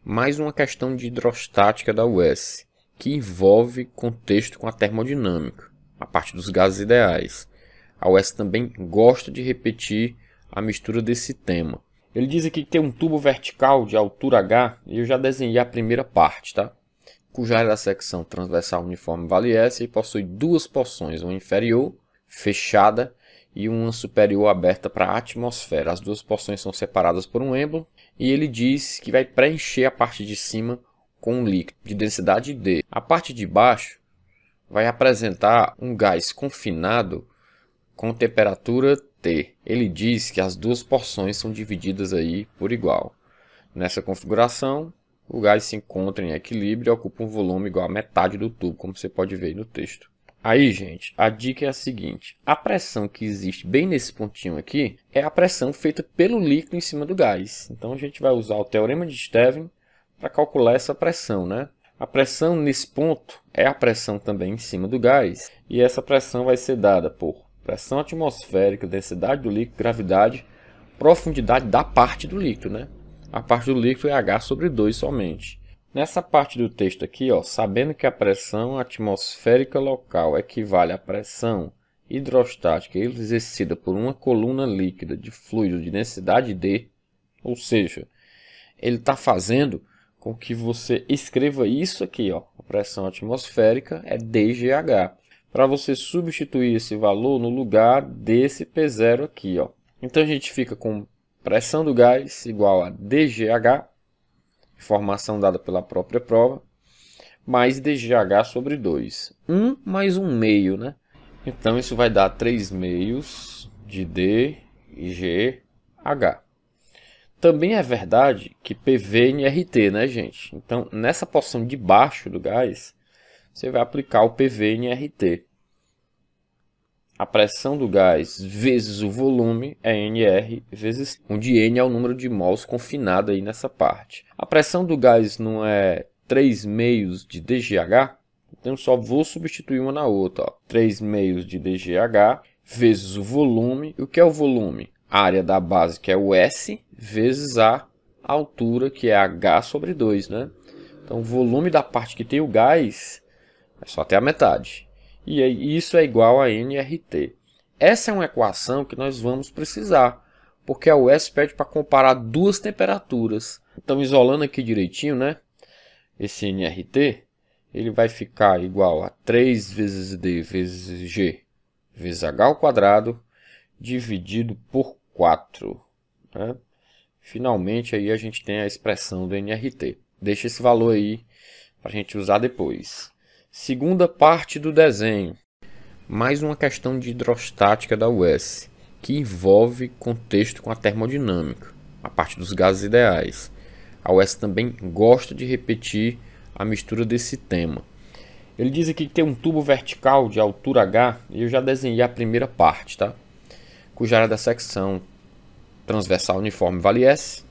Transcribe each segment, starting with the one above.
mais uma questão de hidrostática da UES, que envolve contexto com a termodinâmica, a parte dos gases ideais. A UES também gosta de repetir a mistura desse tema. Ele diz aqui que tem um tubo vertical de altura H, e eu já desenhei a primeira parte, tá? Cuja área da secção transversal uniforme vale S e possui duas porções, uma inferior, fechada, e uma superior aberta para a atmosfera. As duas porções são separadas por um êmbolo, e ele diz que vai preencher a parte de cima com um líquido de densidade D. A parte de baixo vai apresentar um gás confinado com temperatura T. Ele diz que as duas porções são divididas aí por igual. Nessa configuração, o gás se encontra em equilíbrio e ocupa um volume igual a metade do tubo, como você pode ver aí no texto. Aí, gente, a dica é a seguinte: a pressão que existe bem nesse pontinho aqui é a pressão feita pelo líquido em cima do gás. Então, a gente vai usar o teorema de Stevin para calcular essa pressão, né? A pressão nesse ponto é a pressão também em cima do gás, e essa pressão vai ser dada por pressão atmosférica, densidade do líquido, gravidade, profundidade da parte do líquido, né? A parte do líquido é H sobre 2 somente. Nessa parte do texto aqui, ó, sabendo que a pressão atmosférica local equivale à pressão hidrostática exercida por uma coluna líquida de fluido de densidade D, ou seja, ele está fazendo com que você escreva isso aqui, ó, a pressão atmosférica é dGH, para você substituir esse valor no lugar desse P0 aqui, ó. Então a gente fica com pressão do gás igual a dGH, informação dada pela própria prova, mais dGH sobre 2. 1 mais 1 meio, né? Então isso vai dar 3 meios de dGH. Também é verdade que PV em RT, né, gente? Então, nessa porção de baixo do gás, você vai aplicar o PV em RT. A pressão do gás vezes o volume é NR vezes, onde N é o número de mols confinado aí nessa parte. A pressão do gás não é 3 meios de dGH, então eu só vou substituir uma na outra. Ó. 3 meios de dGH vezes o volume. E o que é o volume? A área da base, que é o S, vezes a altura, que é H sobre 2. Né? Então o volume da parte que tem o gás é só até a metade. E isso é igual a nRT. Essa é uma equação que nós vamos precisar, porque a UES pede para comparar duas temperaturas. Então, isolando aqui direitinho, né, esse nRT, ele vai ficar igual a 3 vezes D vezes G vezes H ao quadrado, dividido por 4. Né? Finalmente, aí a gente tem a expressão do nRT. Deixa esse valor aí para a gente usar depois. Segunda parte do desenho, mais uma questão de hidrostática da UES, que envolve contexto com a termodinâmica, a parte dos gases ideais. A UES também gosta de repetir a mistura desse tema. Ele diz aqui que tem um tubo vertical de altura H, e eu já desenhei a primeira parte, tá? Cuja área da secção transversal uniforme vale S,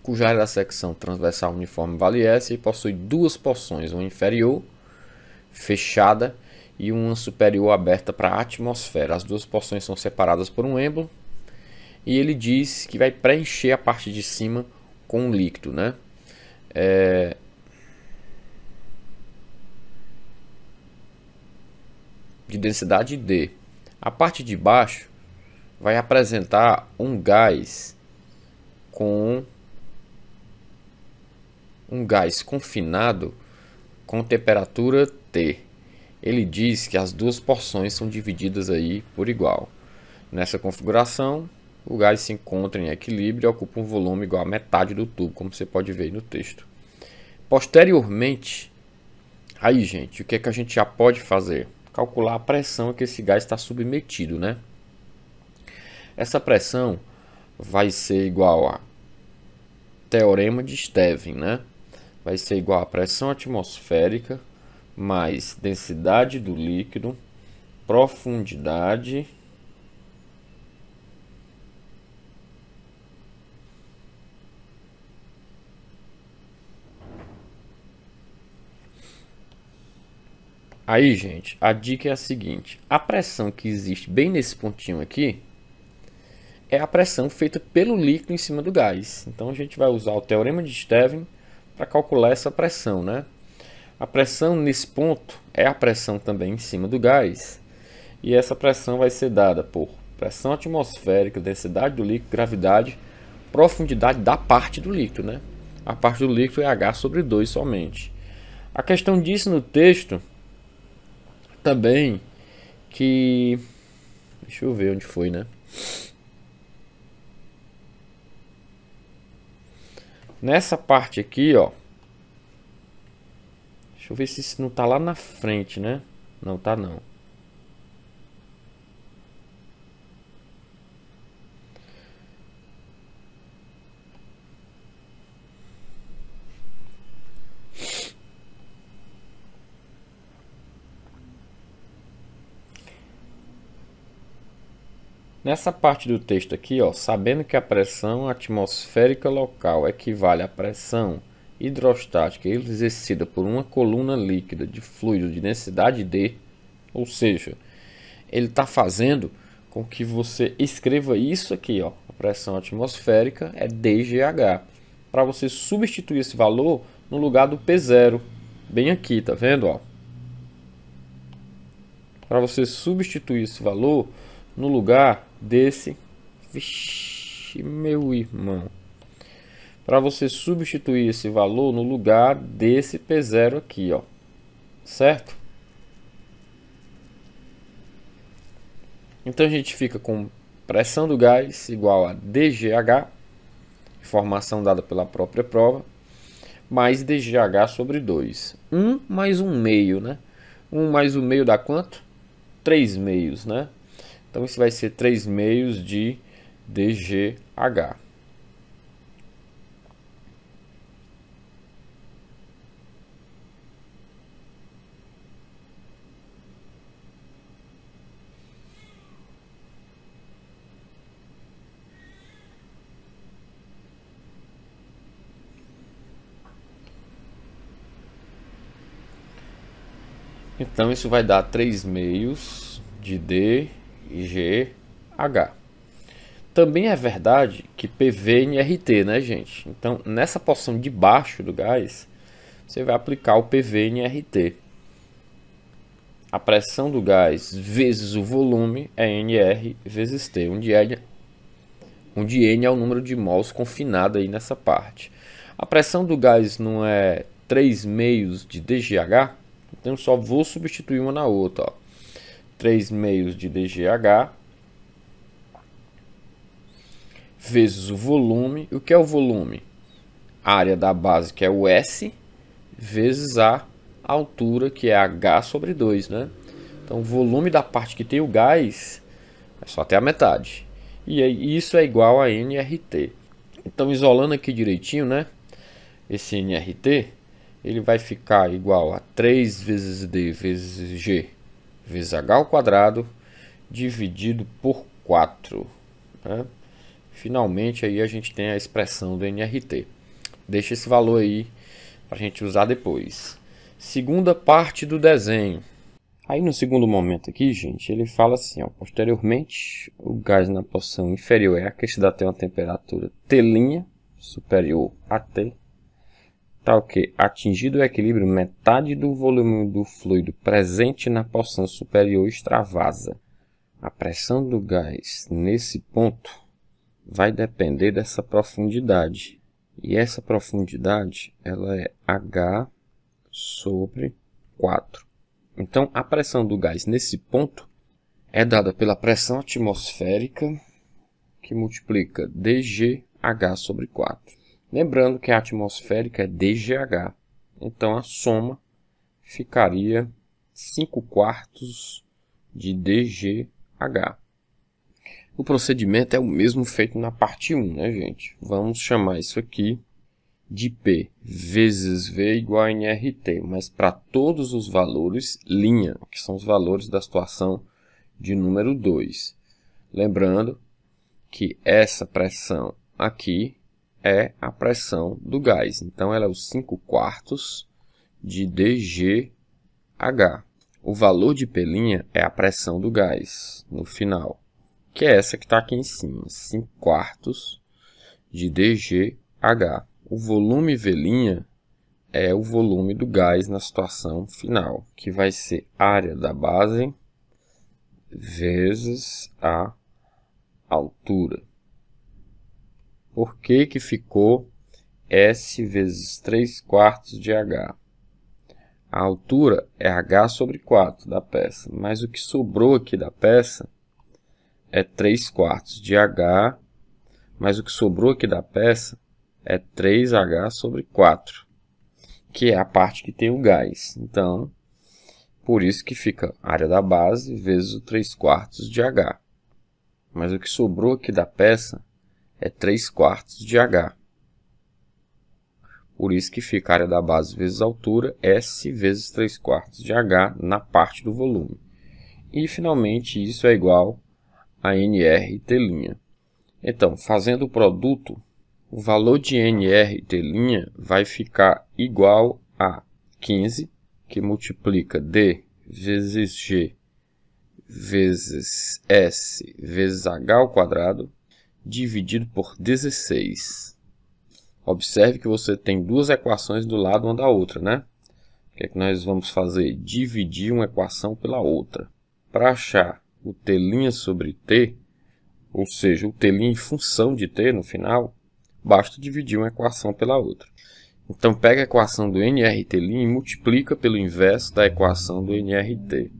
cuja área da secção transversal uniforme vale S e possui duas porções, uma inferior, fechada, e uma superior aberta para a atmosfera. As duas porções são separadas por um êmbolo, e ele diz que vai preencher a parte de cima com um líquido, né? De densidade D. A parte de baixo vai apresentar um gás confinado com temperatura T. Ele diz que as duas porções são divididas aí por igual. Nessa configuração, o gás se encontra em equilíbrio e ocupa um volume igual a metade do tubo, como você pode ver aí no texto. Posteriormente, aí, gente, o que é que a gente já pode fazer? Calcular a pressão a que esse gás está submetido, né? Essa pressão vai ser igual a teorema de Stevin, né? Vai ser igual a pressão atmosférica mais densidade do líquido, profundidade Aí, gente, a dica é a seguinte: a pressão que existe bem nesse pontinho aqui é a pressão feita pelo líquido em cima do gás. Então a gente vai usar o teorema de Stevin para calcular essa pressão, né? A pressão nesse ponto é a pressão também em cima do gás. E essa pressão vai ser dada por pressão atmosférica, densidade do líquido, gravidade, profundidade da parte do líquido, né? A parte do líquido é H/2 somente. A questão disso no texto também que... Deixa eu ver onde foi, né? Nessa parte aqui, ó. Deixa eu ver se isso não tá lá na frente, né? Não tá não. Nessa parte do texto aqui, ó, sabendo que a pressão atmosférica local equivale à pressão hidrostática exercida por uma coluna líquida de fluido de densidade D, ou seja, ele está fazendo com que você escreva isso aqui, ó, a pressão atmosférica é DGH, para você substituir esse valor no lugar do P0, bem aqui, tá vendo, ó? Para você substituir esse valor no lugar desse, vixe, meu irmão, para você substituir esse valor no lugar desse P0 aqui, ó, certo? Então a gente fica com pressão do gás igual a DGH, informação dada pela própria prova, mais DGH sobre 2. 1 mais 1 meio, né? 1 mais 1 meio dá quanto? 3 meios, né? Então isso vai ser 3 meios de DGH. Então isso vai dar 3 meios de DGH. Também é verdade que PV em RT, né, gente? Então nessa porção de baixo do gás, você vai aplicar o PV em RT. A pressão do gás vezes o volume é NR vezes T, onde N é o número de mols confinado aí nessa parte. A pressão do gás não é 3 meios de DGH? Então eu só vou substituir uma na outra, ó. 3 meios de DGH vezes o volume. O que é o volume? A área da base, que é o S, vezes a altura, que é H/2, né? Então o volume da parte que tem o gás é só até a metade. E isso é igual a nRT. Então isolando aqui direitinho, né? Esse nRT, ele vai ficar igual a 3 vezes D vezes G vezes H ao quadrado dividido por 4, né? Finalmente aí a gente tem a expressão do nRT. Deixa esse valor aí para a gente usar depois. Segunda parte do desenho. Aí no segundo momento aqui, gente, ele fala assim, ó, posteriormente, o gás na porção inferior é aquecido até uma temperatura T' superior a T, tal que, atingido o equilíbrio, metade do volume do fluido presente na porção superior extravasa. A pressão do gás nesse ponto vai depender dessa profundidade. E essa profundidade ela é H sobre 4. Então, a pressão do gás nesse ponto é dada pela pressão atmosférica, que multiplica DGH sobre 4. Lembrando que a atmosférica é DGH. Então, a soma ficaria 5/4 de DGH. O procedimento é o mesmo feito na parte 1, né, gente? Vamos chamar isso aqui de P vezes V igual a nRT, mas para todos os valores linha, que são os valores da situação de número 2. Lembrando que essa pressão aqui é a pressão do gás, então ela é os 5/4 de DGH. O valor de P' é a pressão do gás no final, que é essa que está aqui em cima, 5/4 de dGH. O volume V' é o volume do gás na situação final, que vai ser área da base vezes a altura. Por que que ficou S vezes 3/4 de H? A altura é H sobre 4 da peça, mas o que sobrou aqui da peça é 3/4 de H, mas o que sobrou aqui da peça é 3H sobre 4, que é a parte que tem o gás. Então, por isso que fica a área da base vezes o 3/4 de H. Mas o que sobrou aqui da peça é 3/4 de H. Por isso que fica a área da base vezes a altura, S vezes 3/4 de H na parte do volume. E, finalmente, isso é igual a NR_T'. Então, fazendo o produto, o valor de NR_T' vai ficar igual a 15, que multiplica D vezes G vezes S vezes H ao quadrado, dividido por 16. Observe que você tem duas equações do lado uma da outra, né? O que é que nós vamos fazer? Dividir uma equação pela outra. Para achar o T' sobre T, ou seja, o T' em função de T no final, basta dividir uma equação pela outra. Então, pega a equação do NR_T' e multiplica pelo inverso da equação do NR_T.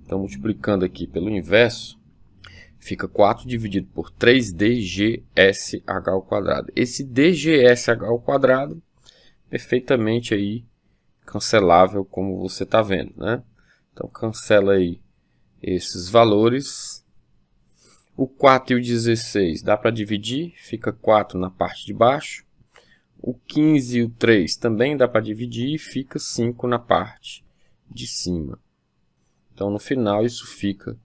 Então, multiplicando aqui pelo inverso, fica 4 dividido por 3dGSH ao quadrado. Esse dGSH ao quadrado, perfeitamente aí cancelável, como você está vendo, né? Então, cancela aí esses valores. O 4 e o 16 dá para dividir, fica 4 na parte de baixo. O 15 e o 3 também dá para dividir e fica 5 na parte de cima. Então, no final, isso fica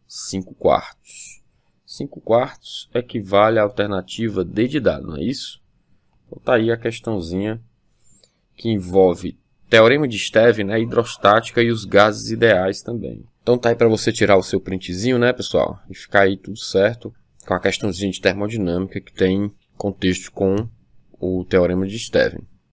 5/4. 5/4 equivale à alternativa D de dado, não é isso? Então, tá aí a questãozinha que envolve teorema de Stevin, né, hidrostática e os gases ideais também. Então tá aí para você tirar o seu printzinho, né, pessoal? E ficar aí tudo certo com a questãozinha de termodinâmica que tem contexto com o teorema de Stevin.